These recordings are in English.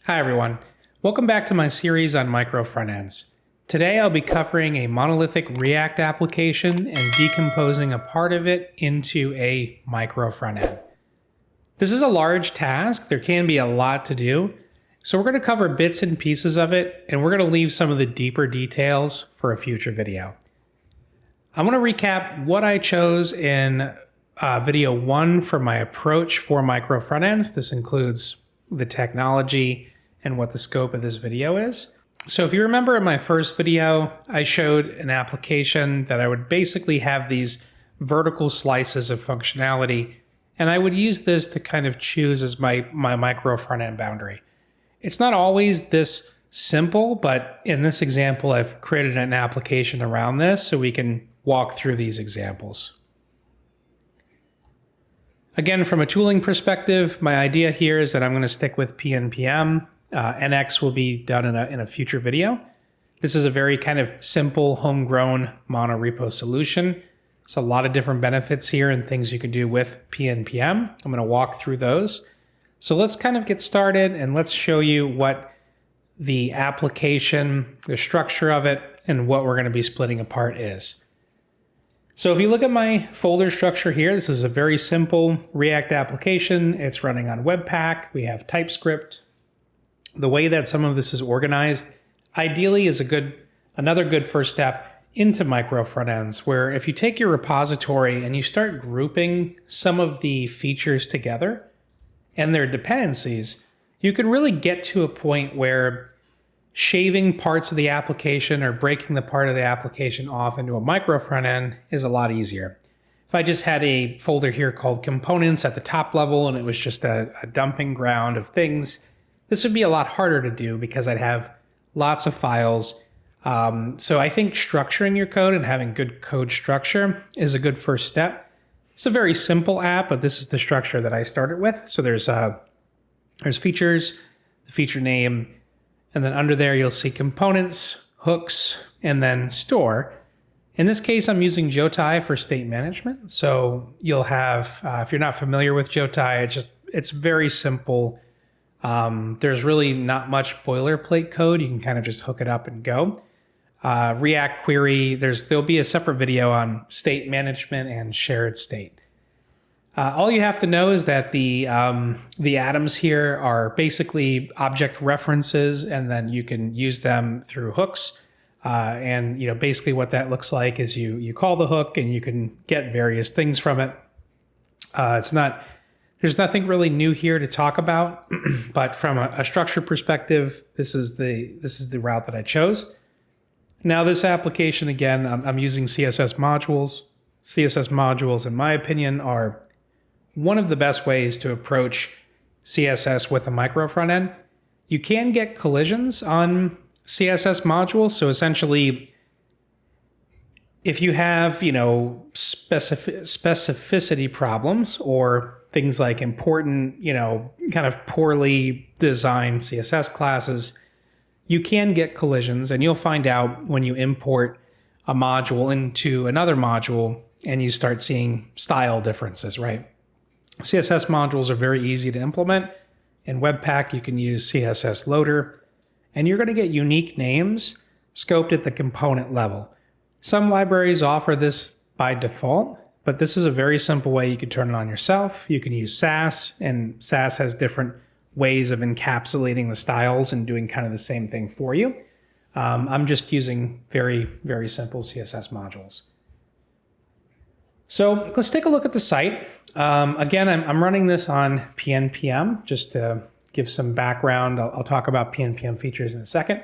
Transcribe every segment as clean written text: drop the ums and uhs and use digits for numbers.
Hi everyone, welcome back to my series on Micro Frontends. Today I'll be covering a monolithic React application and decomposing a part of it into a micro frontend. This is a large task, there can be a lot to do, so we're going to cover bits and pieces of it, and we're going to leave some of the deeper details for a future video. I want to recap what I chose in video 1 for my approach for micro frontends. This includes the technology and what the scope of this video is. So if you remember in my first video, I showed an application that I would basically have these vertical slices of functionality, and I would use this to kind of choose as my micro front-end boundary. It's not always this simple, but in this example, I've created an application around this so we can walk through these examples. Again, from a tooling perspective, my idea here is that I'm going to stick with PNPM. NX will be done in a future video. This is a very kind of simple, homegrown monorepo solution. There's a lot of different benefits here and things you can do with PNPM. I'm going to walk through those. So let's kind of get started and let's show you what the application, the structure of it, and what we're going to be splitting apart is. So if you look at my folder structure here, this is a very simple React application. It's running on Webpack. We have Typescript. The way that some of this is organized, ideally is another good first step into micro frontends, where if you take your repository and you start grouping some of the features together and their dependencies, you can really get to a point where shaving parts of the application or breaking the part of the application off into a micro frontend is a lot easier. If I just had a folder here called components at the top level and it was just a dumping ground of things, this would be a lot harder to do because I'd have lots of files. So I think structuring your code and having good code structure is a good first step. It's a very simple app, but this is the structure that I started with. So there's features, the feature name, and then under there you'll see components, hooks, and then store. In this case, I'm using Jotai for state management. So you'll have, if you're not familiar with Jotai, it's very simple. There's really not much boilerplate code. You can kind of just hook it up and go. React query, there'll be a separate video on state management and shared state. All you have to know is that the atoms here are basically object references, and then you can use them through hooks. And basically what that looks like is you call the hook and you can get various things from it. There's nothing really new here to talk about, but from a structure perspective, this is the route that I chose. Now this application, again, I'm using CSS modules. CSS modules, in my opinion, are one of the best ways to approach CSS with a micro front end. You can get collisions on CSS modules. So essentially, if you have, specificity problems or things like important, kind of poorly designed CSS classes, you can get collisions, and you'll find out when you import a module into another module and you start seeing style differences, right? CSS modules are very easy to implement. In Webpack, you can use CSS Loader, and you're going to get unique names scoped at the component level. Some libraries offer this by default, but this is a very simple way you can turn it on yourself. You can use Sass, and Sass has different ways of encapsulating the styles and doing kind of the same thing for you. I'm just using very, very simple CSS modules. So let's take a look at the site. Again, I'm running this on PNPM just to give some background. I'll talk about PNPM features in a second.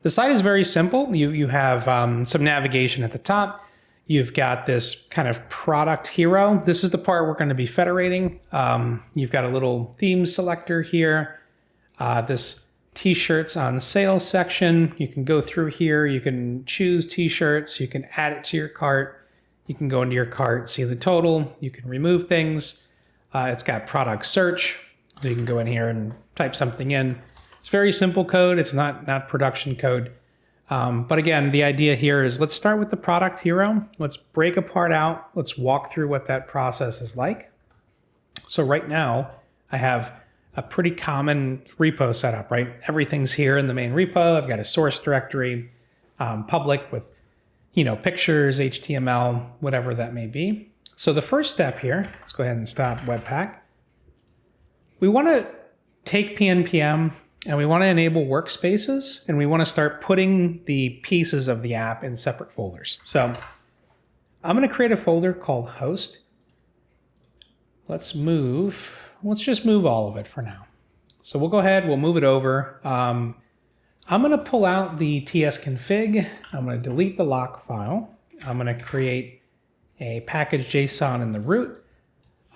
The site is very simple. You have some navigation at the top. You've got this kind of product hero. This is the part we're going to be federating. You've got a little theme selector here. This t-shirts on sale section. You can go through here. You can choose t-shirts. You can add it to your cart. You can go into your cart, see the total. You can remove things. It's got product search. So you can go in here and type something in. It's very simple code. It's not production code. But again, the idea here is let's start with the product hero. Let's break a part out. Let's walk through what that process is like. So right now I have a pretty common repo setup, right? Everything's here in the main repo. I've got a source directory, public with, pictures, HTML, whatever that may be. So the first step here, let's go ahead and stop Webpack. We want to take PNPM and we want to enable workspaces, and we want to start putting the pieces of the app in separate folders. So I'm going to create a folder called host. Let's just move all of it for now. So we'll go ahead, we'll move it over. I'm going to pull out the tsconfig. I'm going to delete the lock file. I'm going to create a package.json in the root.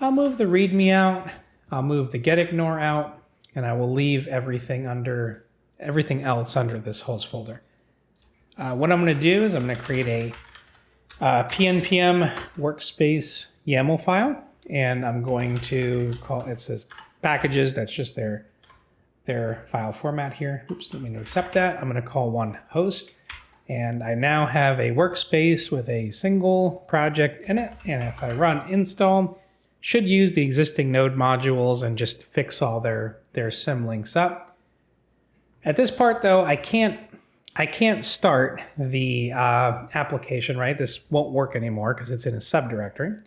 I'll move the readme out. I'll move the getignore out, and I will leave everything else under this host folder. What I'm going to do is I'm going to create a PNPM workspace YAML file, and I'm going to call it says packages. That's just their file format here. Oops, let me accept that. I'm going to call one host, and I now have a workspace with a single project in it. And if I run install, should use the existing node modules and just fix all their symlinks up. At this part though, I can't start the application, right? This won't work anymore because it's in a subdirectory.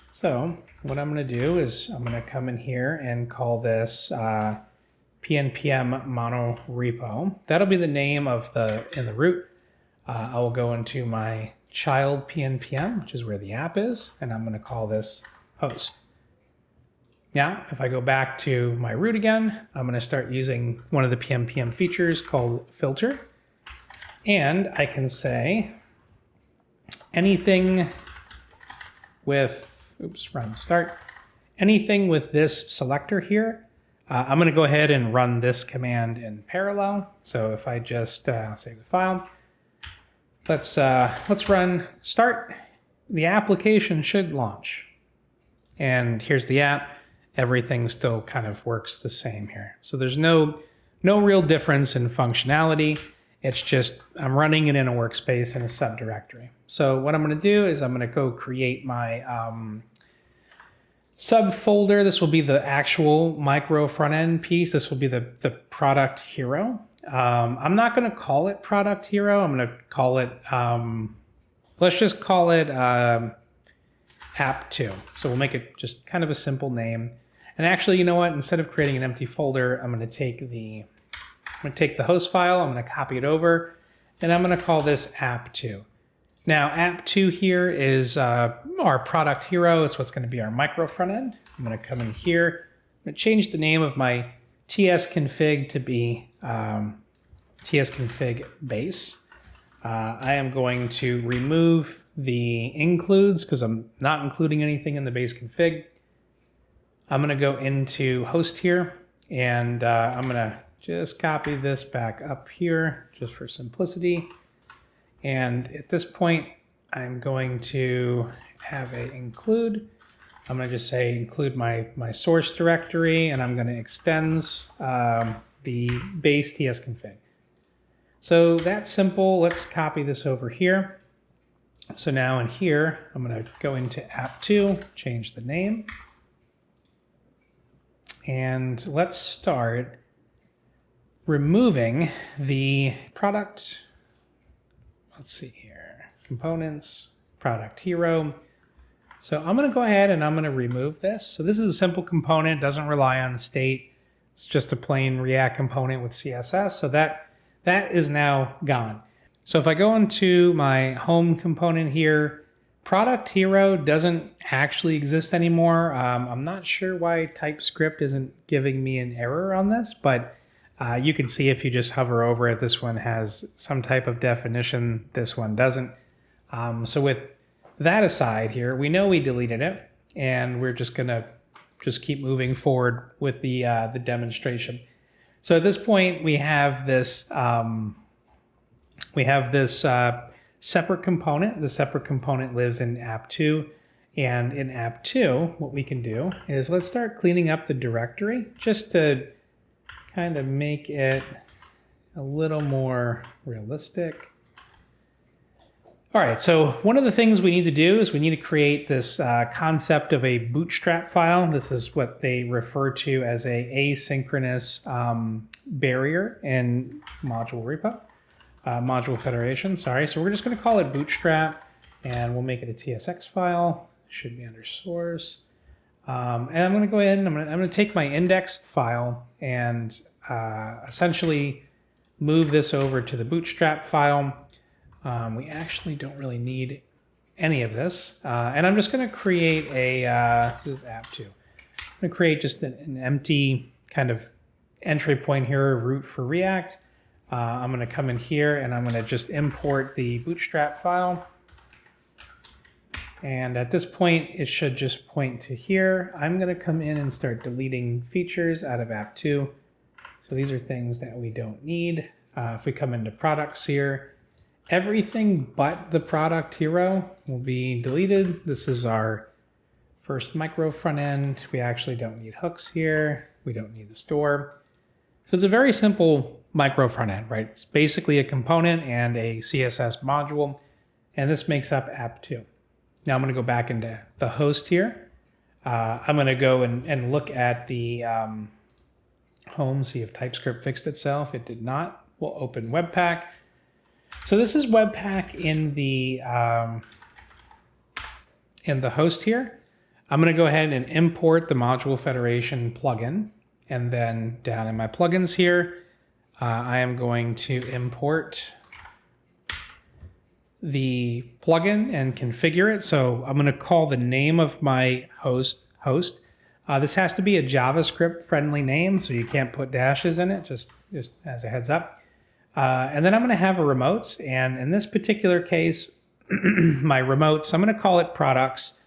So what I'm going to do is I'm going to come in here and call this PNPM Monorepo. That'll be the name of in the root. I will go into my child PNPM, which is where the app is, and I'm going to call this host. Now, if I go back to my root again, I'm going to start using one of the PNPM features called filter. And I can say anything with, run start, anything with this selector here, I'm going to go ahead and run this command in parallel. So if I just save the file, let's run start. The application should launch. And here's the app. Everything still kind of works the same here. So there's no real difference in functionality. It's just I'm running it in a workspace in a subdirectory. So what I'm going to do is I'm going to go create my subfolder. This will be the actual Micro Frontend piece. This will be the product hero. I'm not going to call it product hero. I'm going to call it, let's just call it app 2. So we'll make it just kind of a simple name. And actually, you know what? Instead of creating an empty folder, I'm going to take the host file, I'm going to copy it over, and I'm going to call this app 2. Now, app 2 here is our product hero. It's what's going to be our micro front end. I'm going to come in here. I'm going to change the name of my tsconfig to be tsconfig base. I am going to remove the includes because I'm not including anything in the base config. I'm going to go into host here, and I'm going to just copy this back up here just for simplicity. And at this point, I'm going to have a include. I'm going to just say include my source directory, and I'm going to extends the base tsconfig. So that's simple. Let's copy this over here. So now in here, I'm going to go into app 2, change the name. And let's start removing the product. Let's see here, components, product hero. So I'm going to go ahead and I'm going to remove this. So this is a simple component, doesn't rely on the state. It's just a plain React component with CSS. So that is now gone. So if I go into my home component here, product hero doesn't actually exist anymore. I'm not sure why Typescript isn't giving me an error on this, but you can see if you just hover over it, this one has some type of definition, this one doesn't. So with that aside here, we know we deleted it, and we're just gonna keep moving forward with the demonstration. So at this point, we have this separate component. The separate component lives in app 2, and in app 2, what we can do is let's start cleaning up the directory just to kind of make it a little more realistic. All right, so one of the things we need to do is we need to create this concept of a bootstrap file. This is what they refer to as a asynchronous barrier in module repo, module federation, sorry. So we're just gonna call it bootstrap and we'll make it a TSX file, should be under source. And I'm gonna go ahead and I'm gonna take my index file and essentially move this over to the bootstrap file. We actually don't really need any of this. And I'm just going to create a, this is app2. I'm going to create just an empty kind of entry point here, root for React. I'm going to come in here and I'm going to just import the bootstrap file. And at this point, it should just point to here. I'm going to come in and start deleting features out of app2. So these are things that we don't need. If we come into products here, everything but the product hero will be deleted. This is our first micro front end. We actually don't need hooks here. We don't need the store. So it's a very simple micro front end, right? It's basically a component and a CSS module, and this makes up app2. Now I'm going to go back into the host here. I'm going to go and look at the home, see if TypeScript fixed itself. It did not. We'll open Webpack. So this is Webpack in the host here. I'm going to go ahead and import the module federation plugin. And then down in my plugins here, I am going to import the plugin and configure it. So I'm going to call the name of my host. This has to be a JavaScript friendly name, so you can't put dashes in it, just as a heads up. And then I'm going to have a remotes, and in this particular case, my remotes, I'm going to call it products,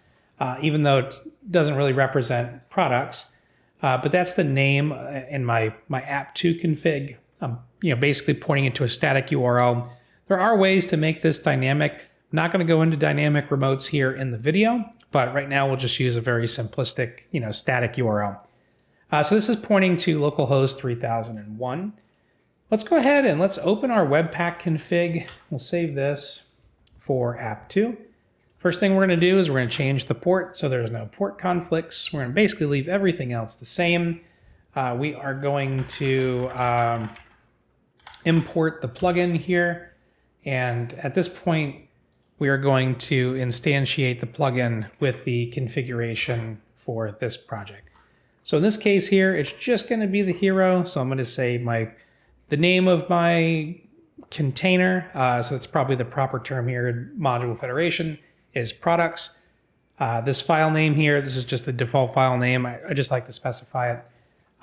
even though it doesn't really represent products, but that's the name in my app2 config. I'm basically pointing it to a static URL. There are ways to make this dynamic. I'm not going to go into dynamic remotes here in the video, but right now we'll just use a very simplistic, static URL. So this is pointing to localhost 3001. Let's go ahead and let's open our Webpack config. We'll save this for app2. First thing we're going to do is we're going to change the port so there's no port conflicts. We're going to basically leave everything else the same. We are going to import the plugin here. And at this point, we are going to instantiate the plugin with the configuration for this project. So in this case here, it's just going to be the hero. So I'm going to say the name of my container, so that's probably the proper term here, module federation, is products. This file name here, this is just the default file name. I just like to specify it.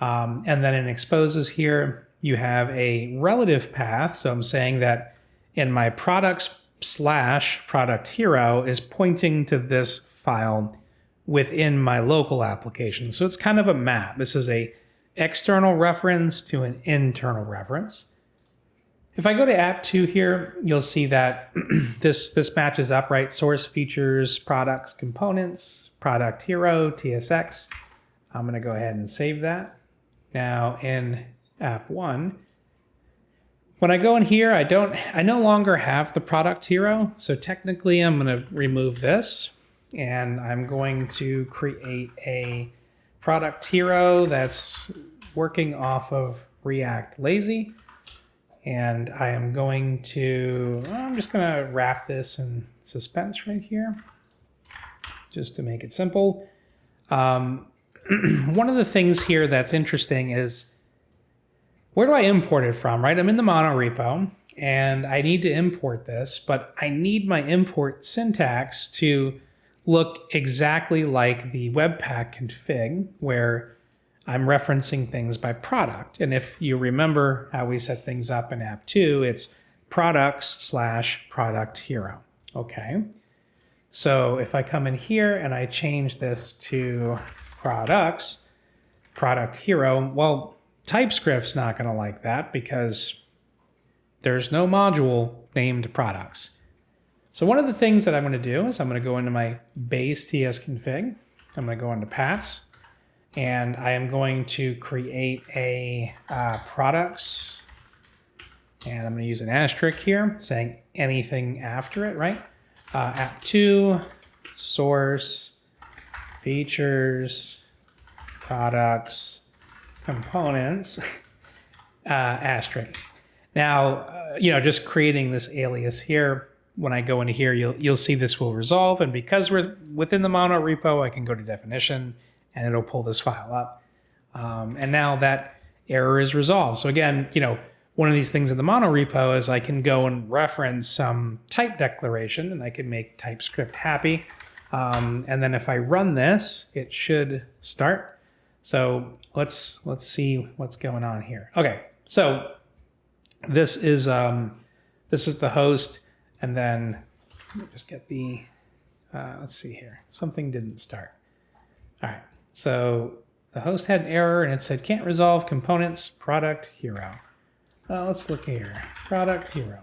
And then in exposes here, you have a relative path. So I'm saying that in my products/product hero is pointing to this file within my local application. So it's kind of a map. This is a external reference to an internal reference. If I go to app2 here, you'll see that this matches up, right? Source, features, products, components, product hero, TSX. I'm going to go ahead and save that. Now in app1, when I go in here, I no longer have the product hero. So technically I'm going to remove this and I'm going to create a product hero that's working off of React Lazy. And I am going to, I'm just going to wrap this in suspense right here, just to make it simple. One of the things here that's interesting is, where do I import it from, right? I'm in the Monorepo, and I need to import this, but I need my import syntax to look exactly like the Webpack config, where I'm referencing things by product. And if you remember how we set things up in app2, it's products/product hero. Okay. So if I come in here and I change this to products, product hero, well, TypeScript's not going to like that because there's no module named products. So one of the things that I'm going to do is I'm going to go into my base TS config. I'm going to go into paths. And I am going to create a products, and I'm going to use an asterisk here saying anything after it, right? app2, source, features, products, components, asterisk. Now, just creating this alias here, when I go into here, you'll see this will resolve. And because we're within the mono repo, I can go to definition and it'll pull this file up. And now that error is resolved. So again, one of these things in the mono repo is I can go and reference some type declaration and I can make Typescript happy. And then if I run this, it should start. So let's see what's going on here. Okay, so this is the host, and then let me just get the let's see here. Something didn't start. All right, so the host had an error and it said can't resolve components product hero. Let's look here. Product hero.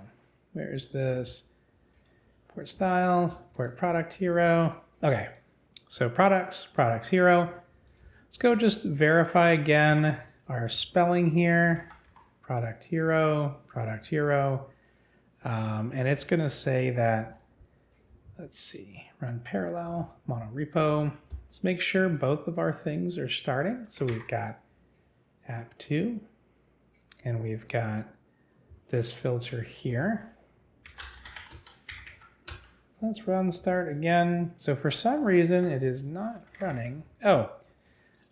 Where is this? Port styles, port product hero. Okay, so products, product hero. Let's go just verify again our spelling here. Product hero, product hero. And it's going to say that, let's see, run parallel, monorepo. Let's make sure both of our things are starting. So we've got app2, and we've got this filter here. Let's run start again. So for some reason, it is not running. Oh,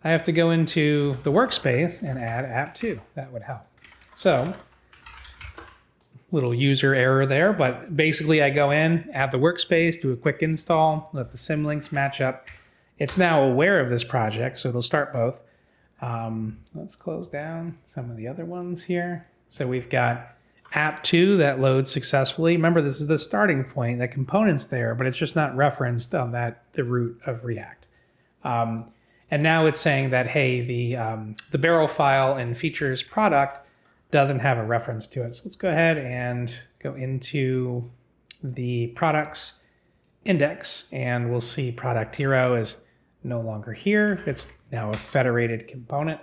I have to go into the workspace and add app2. That would help. So, little user error there, but basically I go in, add the workspace, do a quick install, let the symlinks match up. It's now aware of this project, so it'll start both. Let's close down some of the other ones here. So we've got app2 that loads successfully. Remember, this is the starting point. The component's there, but it's just not referenced on the root of React. And now it's saying that, hey, the barrel file in features product doesn't have a reference to it. So let's go ahead and go into the products index, and we'll see product hero is no longer here. It's now a federated component.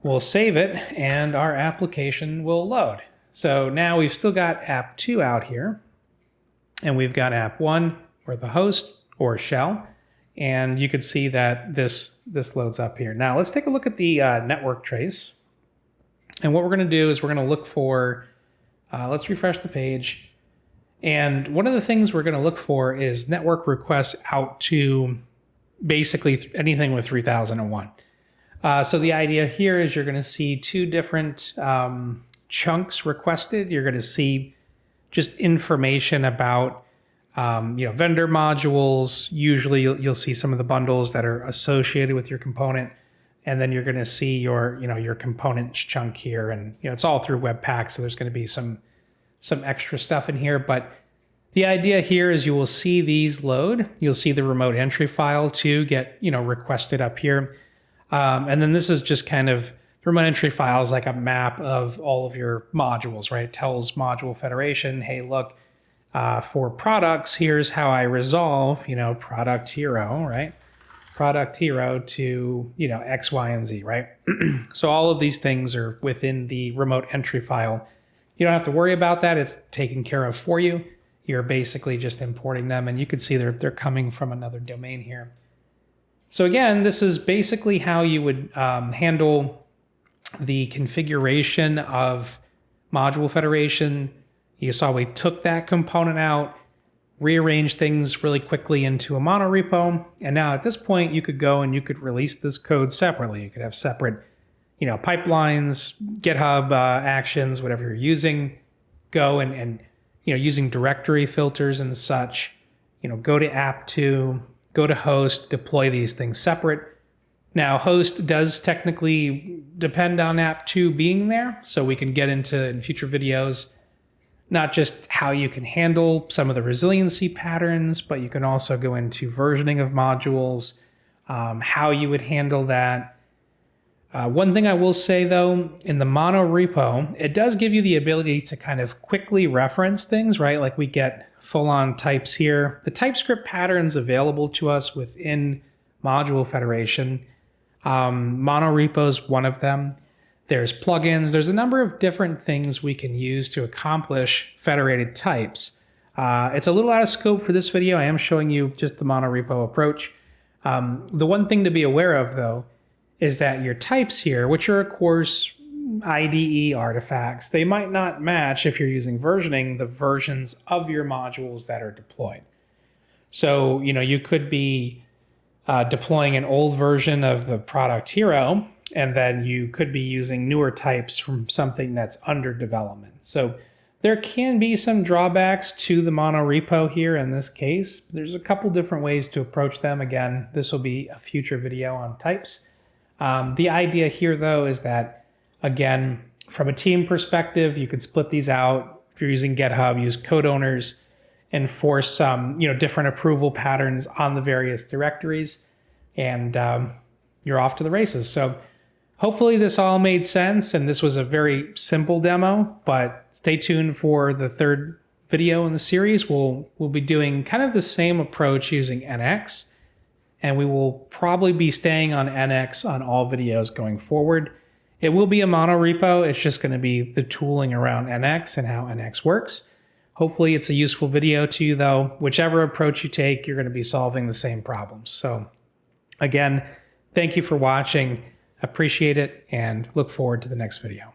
We'll save it and our application will load. So now we've still got app2 out here, and we've got app1 or the host or shell. And you can see that this loads up here. Now let's take a look at the network trace. And what we're going to do is we're going to look for, let's refresh the page. And one of the things we're going to look for is network requests out to basically anything with 3001. So the idea here is you're going to see two different chunks requested. You're going to see just information about vendor modules. Usually you'll see some of the bundles that are associated with your component. And then you're going to see your components chunk here. And it's all through Webpack, so there's going to be some extra stuff in here. But the idea here is you will see these load. You'll see the remote entry file too get requested up here. And then this is just kind of, the remote entry file is like a map of all of your modules, right? It tells module federation, hey, look, for products, here's how I resolve, product hero, right? Product hero to, X, Y, and Z, right? So all of these things are within the remote entry file. You don't have to worry about that. It's taken care of for you. You're basically just importing them, and you can see they're coming from another domain here. So again, this is basically how you would handle the configuration of module federation. You saw we took that component out, rearrange things really quickly into a monorepo. And now at this point, you could go and you could release this code separately. You could have separate, pipelines, GitHub actions, whatever you're using. Go and using directory filters and such, go to app2, go to host, deploy these things separate. Now, host does technically depend on app2 being there. So we can get into in future videos not just how you can handle some of the resiliency patterns, but you can also go into versioning of modules, how you would handle that. One thing I will say though, in the mono repo, it does give you the ability to kind of quickly reference things, right? Like we get full-on types here. The TypeScript patterns available to us within module federation. Monorepo is one of them. There's plugins. There's a number of different things we can use to accomplish federated types. It's a little out of scope for this video. I am showing you just the monorepo approach. The one thing to be aware of, though, is that your types here, which are, of course, IDE artifacts, they might not match if you're using versioning the versions of your modules that are deployed. So, you could be deploying an old version of the product hero, and then you could be using newer types from something that's under development. So there can be some drawbacks to the monorepo here in this case. There's a couple different ways to approach them. Again, this will be a future video on types. The idea here, though, is that, again, from a team perspective, you could split these out. If you're using GitHub, use code owners, enforce some different approval patterns on the various directories, and you're off to the races. So hopefully this all made sense, and this was a very simple demo, but stay tuned for the third video in the series. We'll be doing kind of the same approach using NX, and we will probably be staying on NX on all videos going forward. It will be a monorepo. It's just going to be the tooling around NX and how NX works. Hopefully it's a useful video to you, though. Whichever approach you take, you're going to be solving the same problems. So again, thank you for watching. Appreciate it and look forward to the next video.